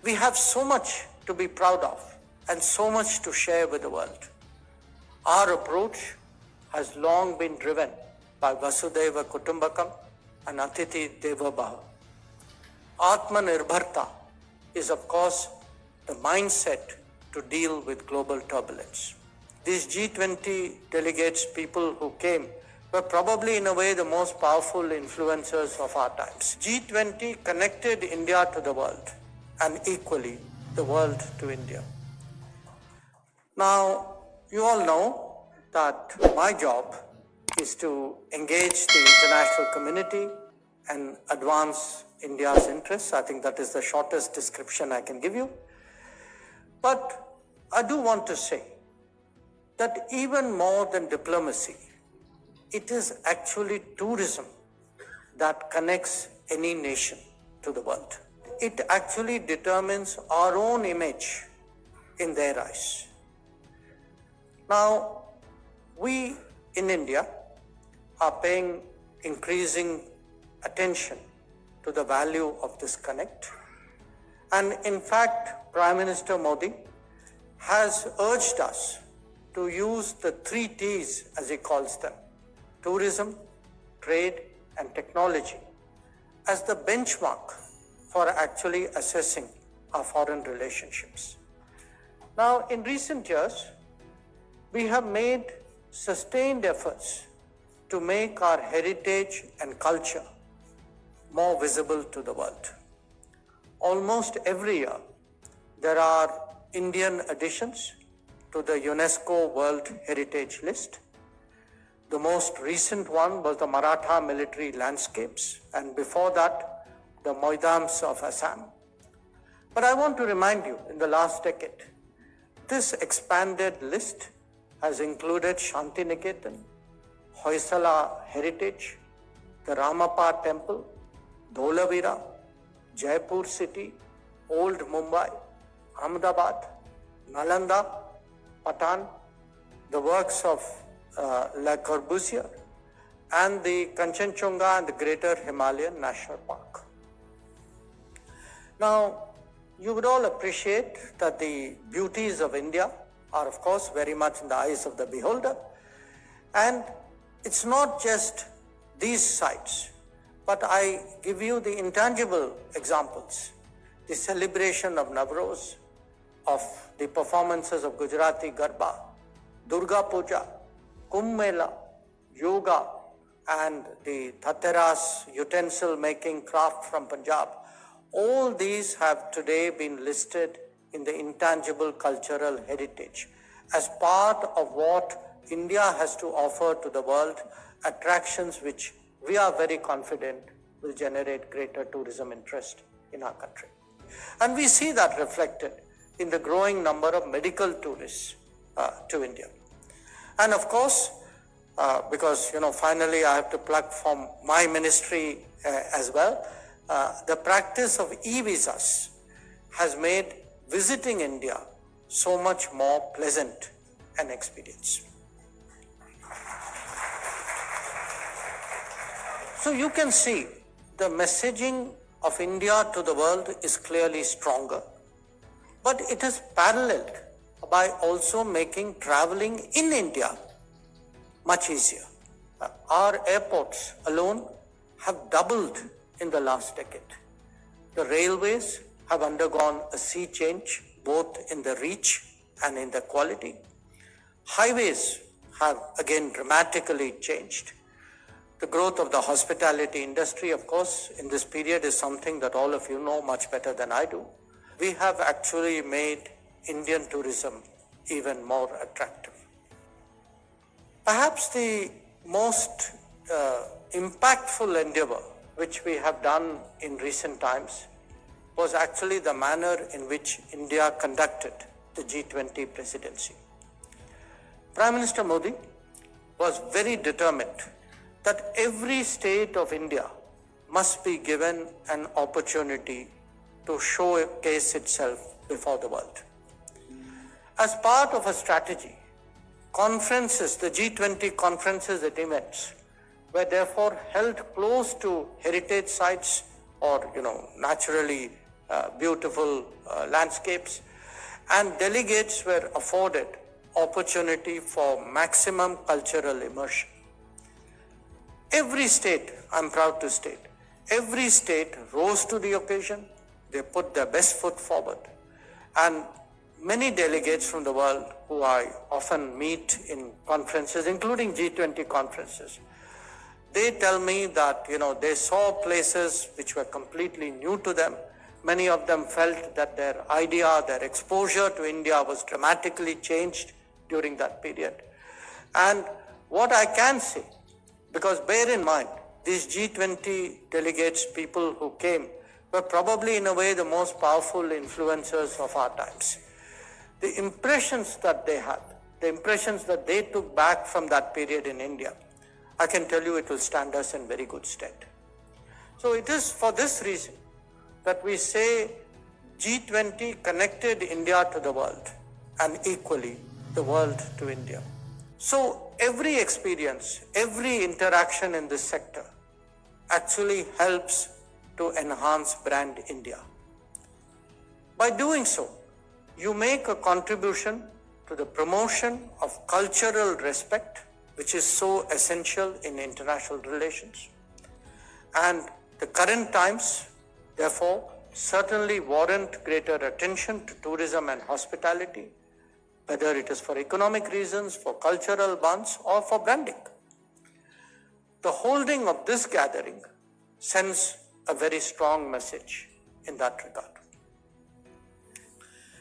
We have so much to be proud of and so much to share with the world. Our approach has long been driven by Vasudhaiva Kutumbakam and Atithi Deva Bhava. Atmanirbharta is, of course, the mindset to deal with global turbulence. These G20 delegates, people who came, were probably in a way the most powerful influencers of our times. G20 connected India to the world and equally the world to India. Now, you all know that my job is to engage the international community and advance India's interests. I think that is the shortest description I can give you. But I do want to say that even more than diplomacy, it is actually tourism that connects any nation to the world. It actually determines our own image in their eyes. Now, we in India are paying increasing attention to the value of this connect. And in fact, Prime Minister Modi has urged us to use the 3 T's, as he calls them, tourism, trade, and technology, as the benchmark for actually assessing our foreign relationships. Now, in recent years, we have made sustained efforts to make our heritage and culture more visible to the world. Almost every year, there are Indian additions to the UNESCO World Heritage List. The most recent one was the Maratha military landscapes, and before that, the Moidams of Assam. But I want to remind you, in the last decade, this expanded list has included Shantiniketan, Hoysala Heritage, the Ramappa Temple, Dholavira, Jaipur City, Old Mumbai, Ahmedabad, Nalanda, Patan, the works of Le Corbusier, and the Kanchenjunga and the Greater Himalayan National Park. Now, you would all appreciate that the beauties of India are, of course, very much in the eyes of the beholder. And it's not just these sites, but I give you the intangible examples. The celebration of Navroz, of the performances of Gujarati Garba, Durga Puja, Kumbh Mela, yoga, and the Dhateras utensil making craft from Punjab. All these have today been listed in the intangible cultural heritage as part of what India has to offer to the world, attractions which we are very confident will generate greater tourism interest in our country. And we see that reflected in the growing number of medical tourists to India. And of course, because finally I have to plug from my ministry as well, the practice of e-visas has made visiting India so much more pleasant an experience. So you can see the messaging of India to the world is clearly stronger, but it is paralleled by also making traveling in India much easier. Our airports alone have doubled in the last decade. The railways have undergone a sea change, both in the reach and in the quality. Highways have again dramatically changed. The growth of the hospitality industry, of course, in this period is something that all of you know much better than I do. We have actually made Indian tourism even more attractive. Perhaps the most impactful endeavor which we have done in recent times was actually the manner in which India conducted the G20 presidency. Prime Minister Modi was very determined that every state of India must be given an opportunity to showcase itself before the world. As part of a strategy, conferences, the G20 conferences and events, were therefore held close to heritage sites or, naturally beautiful landscapes, and delegates were afforded opportunity for maximum cultural immersion. Every state, I'm proud to state, every state rose to the occasion. They put their best foot forward. And many delegates from the world who I often meet in conferences, including G20 conferences, they tell me that, they saw places which were completely new to them. Many of them felt that their idea, their exposure to India was dramatically changed during that period. And what I can say, because bear in mind, these G20 delegates, people who came, were probably in a way the most powerful influencers of our times. The impressions that they had, the impressions that they took back from that period in India, I can tell you it will stand us in very good stead. So it is for this reason that we say G20 connected India to the world and equally the world to India. So every experience, every interaction in this sector actually helps to enhance brand India. By doing so, you make a contribution to the promotion of cultural respect, which is so essential in international relations. And the current times, therefore, certainly warrant greater attention to tourism and hospitality, whether it is for economic reasons, for cultural bonds, or for branding. The holding of this gathering sends a very strong message in that regard.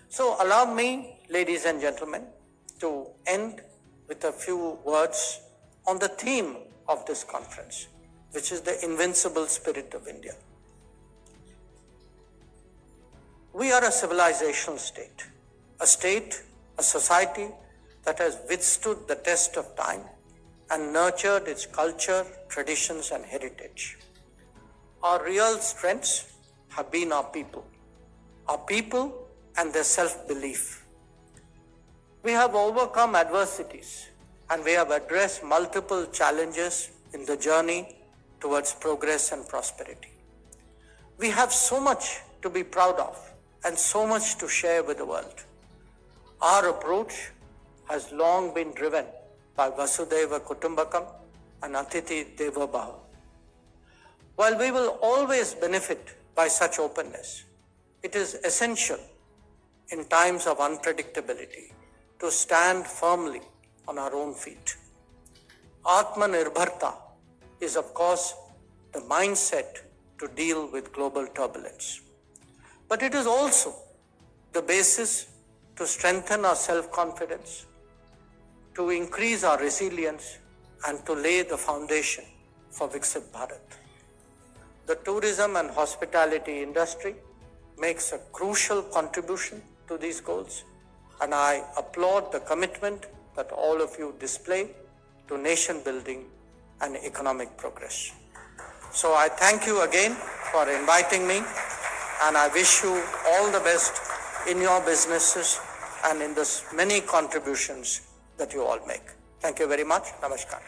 So allow me, ladies and gentlemen, to end with a few words on the theme of this conference, which is the invincible spirit of India. We are a civilizational state, a society that has withstood the test of time and nurtured its culture, traditions, and heritage. Our real strengths have been our people and their self-belief. We have overcome adversities and we have addressed multiple challenges in the journey towards progress and prosperity. We have so much to be proud of and so much to share with the world. Our approach has long been driven by Vasudhaiva Kutumbakam and Atithi Devo Bhava. While we will always benefit by such openness, it is essential in times of unpredictability to stand firmly on our own feet. Atmanirbharta is, of course, the mindset to deal with global turbulence. But it is also the basis to strengthen our self-confidence, to increase our resilience, and to lay the foundation for Viksit Bharat. The tourism and hospitality industry makes a crucial contribution to these goals, and I applaud the commitment that all of you display to nation building and economic progress. So I thank you again for inviting me, and I wish you all the best in your businesses and in the many contributions that you all make. Thank you very much. Namaskar.